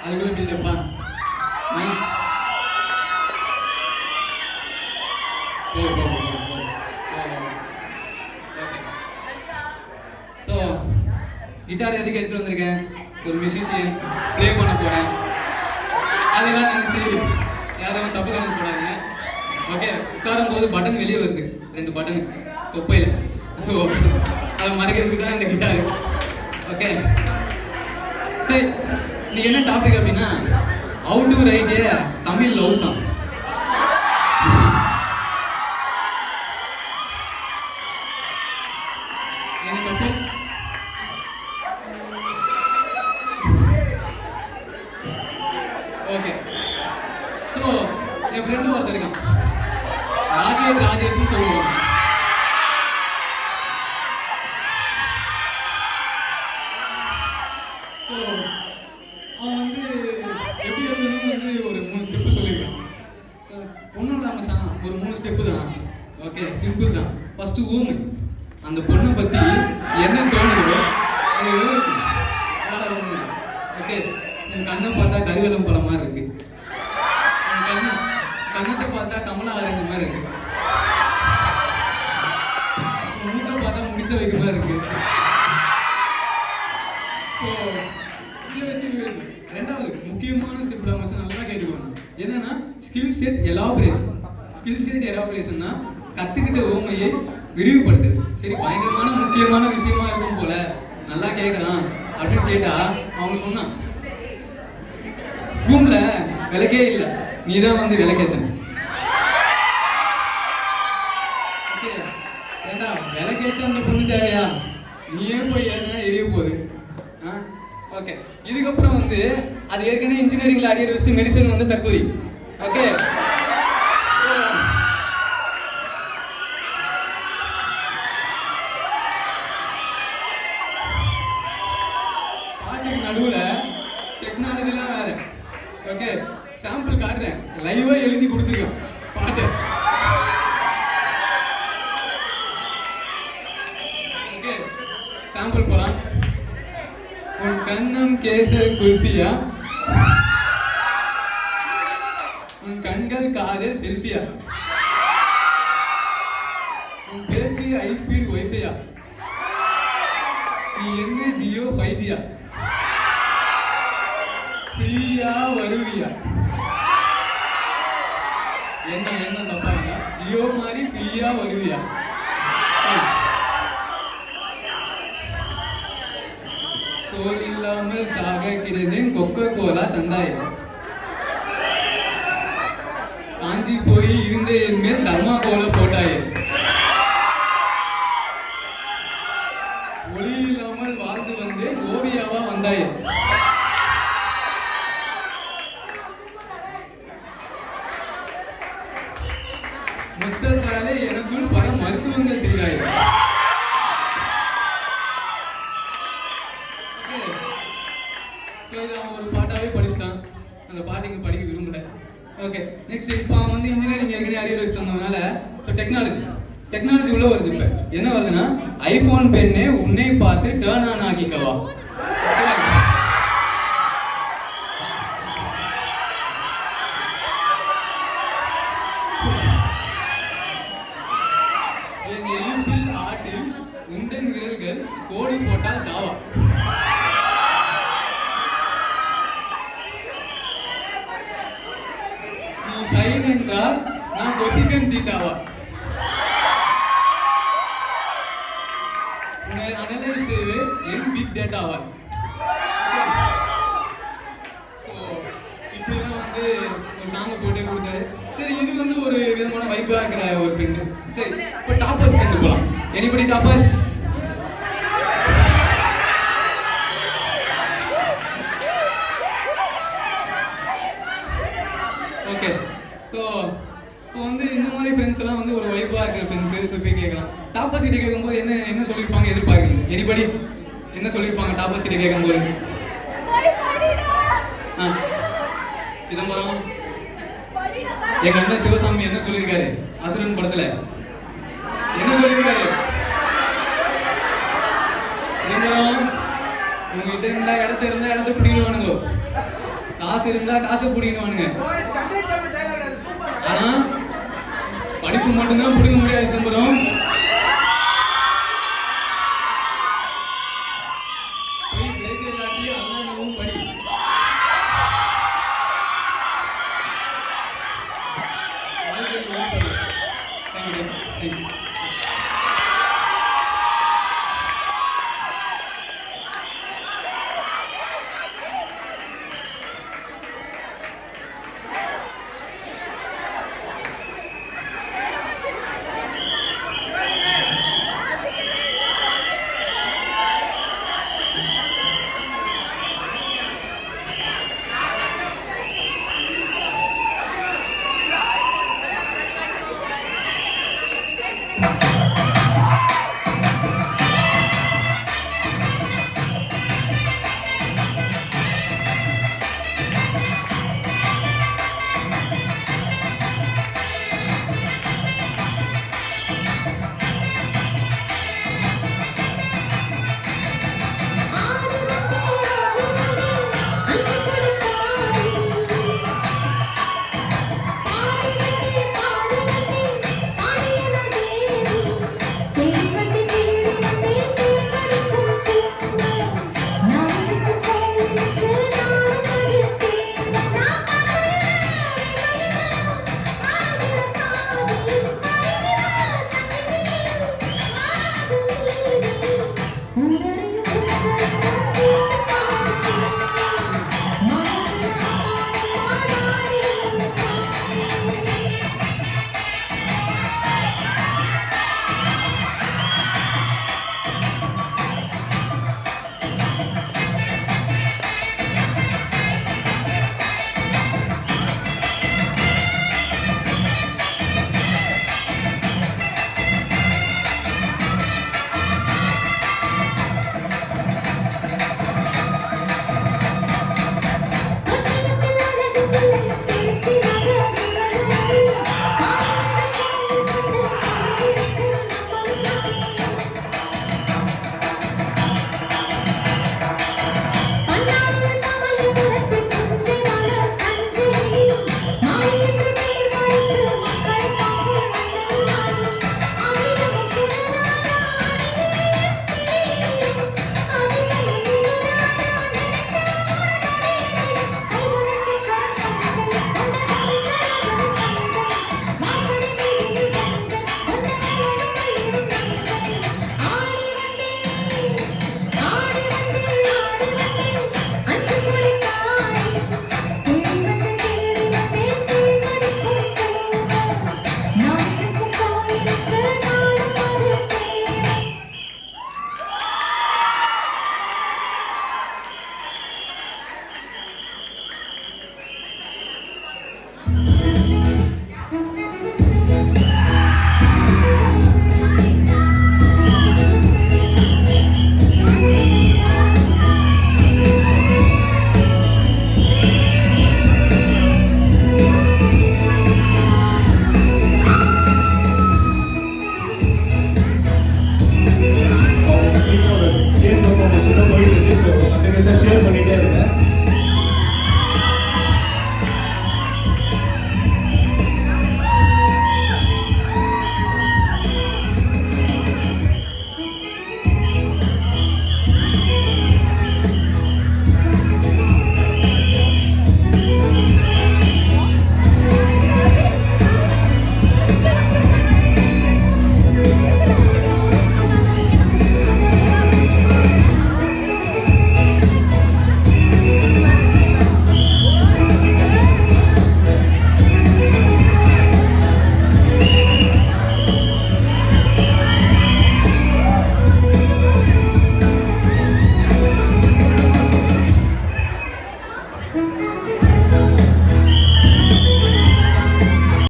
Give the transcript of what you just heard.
அதுக்குள்ள பில்டப்பா. So guitar எதுக்கு எடுத்துட்டு வந்திருக்கேன்? ஒரு மியூசிஷியன் ப்ளே பண்ண போறேன். அதெல்லாம் நினைச்சு யாரும் தப்பு கணக்கு போடாதீங்க. ஓகே, உட்காரும் போது பட்டன் வெளியே வருது, 2 பட்டனு தொப்பையில். ஸோ அதை மறைக்கிறதுக்கு தான் இந்த கிட்டாரு. ஓகே சரி, இன்னைக்கு என்ன டாபிக் அப்படின்னா how to write a Tamil love song. Any couples? Okay, so என் ஃப்ரெண்டு ஒருத்தர் இருக்கான், ராஜேஷ்னு சொல்லுவாங்க. ஸோ அவன் வந்து எப்படி எழுதணும்னு வந்து ஒரு 3 ஸ்டெப்பு சொல்லியிருக்கான். சார் ஒன்றும் இல்லாமல் சார் ஒரு 3 ஸ்டெப்பு தான். ஓகே, சிம்பிள் தான். ஃபர்ஸ்ட் ஊமை, அந்த பொண்ணை பற்றி என்ன தோணுதோ அது எழுதணும். ஓகே, உன் கண்ணை பார்த்தா கருவேலம் பழம் மாதிரி இருக்கு, கண்ணத்தை பார்த்தா கமலா ஆரஞ்சு மாதிரி இருக்கு, மூட்டை பார்த்தா முடிச்ச வைக்க மாதிரி இருக்கு. ஸோ இதை வச்சு ரெண்டாவது முக்கியமான ஸ்டெப் மச்சான் நல்லா கேட்டுக்கணும். என்னன்னா skill set elaboration. Skill set எலாபரேஷன்னா கற்றுக்கிட்ட ஓமையை விரிவுபடுத்து. சரி, பயங்கரமான முக்கியமான விஷயமா இருக்கும் போல, நல்லா கேட்கலாம் அப்படின்னு கேட்டா அவங்க சொன்னான், ரூம்ல விளக்கே இல்லை, நீ தான் வந்து விளக்கேத்தன. ஏண்டா விளக்கேத்த அந்த பொண்ணு தேவையா? நீயே போய் ஏன்னா எரிய போகுது. ஓகே, இதுக்கப்புறம் வந்து அது ஏற்கனவே இன்ஜினியரிங்ல அரியர் வச்சு மெடிசன் வந்து தற்கூரி. ஓகே, பாட்டுக்கு நடுவுல டெக்னாலஜிலாம் வேற. ஓகே, சாம்பிள் காட்டுறேன், லைவா எழுதி கொடுத்துருக்கேன் பாட்டு. ஓகே, சாம்பிள் போலாம். உன் கண்ணம் கேசர் குல்பியா, உன் கண்கள் காதல் செல்பியா, உன் பேச்சு ஹை ஸ்பீட் வைஃபையா, நீ என்ன ஜியோ 5Gயா, ஃப்ரீயா வருவியா? என்ன என்ன தப்பா? ஜியோ மாதிரி ஃப்ரீயா வருவியா? சோறு இல்லாமல் சாகிறேன் கொக்கோ கோலா தந்தாய், காஞ்சி போய் இருந்த என் மேல் தர்மா கோலா போட்டாயே, ஒளி இல்லாமல் வாழ்ந்து வந்தேன் ஓவியாவா வந்தாயே, மொத்தத்தாலே எனக்குள் பல மருத்துவங்கள் செய்கிறாய். ஒரு பாட்டாவே படிச்சுட்டான், அந்த பாட்டுக்கு படிக்க விரும்பல. ஓகே, நெக்ஸ்ட் இப்போ அவன் வந்து இன்ஜினியரிங் ஏற்கனவே அரியர் வச்சுட்டு வந்ததுனால ஸோ டெக்னாலஜி உள்ள வருது. இப்போ என்ன வருதுன்னா ஐபோன் பெண்ணே உன்னை பார்த்து டேர்ன் ஆன் ஆகிக்கவா. எலிப்சில் ஆட்டில் உந்தன் விரல்கள் கோடி போட்டால் சாவா. நீ சைன் என்றால் நான் கொசிகன் தீட்டாவா. உன்னை அனலைஸ் செய்து என் பிக் டேட்டாவா. ஸோ இப்படிதான் வந்து ஒரு சாங்கை போட்டே கொடுத்தாரு. சரி, இது வந்து ஒரு விதமான வைப்பாக இருக்கிற ஒரு ஃப்ரெண்டு. சரி, இப்போ டாப்பர்ஸ் ஃப்ரெண்டு போகலாம். Anybody toppers? ஓகே, ஸோ இப்போ வந்து இந்த மாதிரி ஃப்ரெண்ட்ஸ் எல்லாம் வந்து ஒரு வைப்பாக இருக்கிற ஃப்ரெண்ட்ஸு. ஸோ போய் கேட்கலாம், டாப்பர்ஸ் கிட்ட கேட்கும்போது என்ன சொல்லியிருப்பாங்க எதிர்பார்க்குறீங்க? எனிபடி என்ன சொல்லியிருப்பாங்க டாப்பர்ஸ் கிட்ட கேட்கும்போது? சிதம்பரம் எங்க அண்ணன் சிவசாமி என்ன சொல்லியிருக்காரு அசுரன் படத்துல? என்ன சொல்லியிருக்காரு? சிதம்பரம் உங்ககிட்ட இருந்தா இடத்த பிடிக்கிடுவானுங்க. காசு இருந்தா காசை பிடிக்கணுவானுங்க. ஆனா படிப்பு மட்டும்தான் பிடிக்க முடியாது சிதம்பரம்.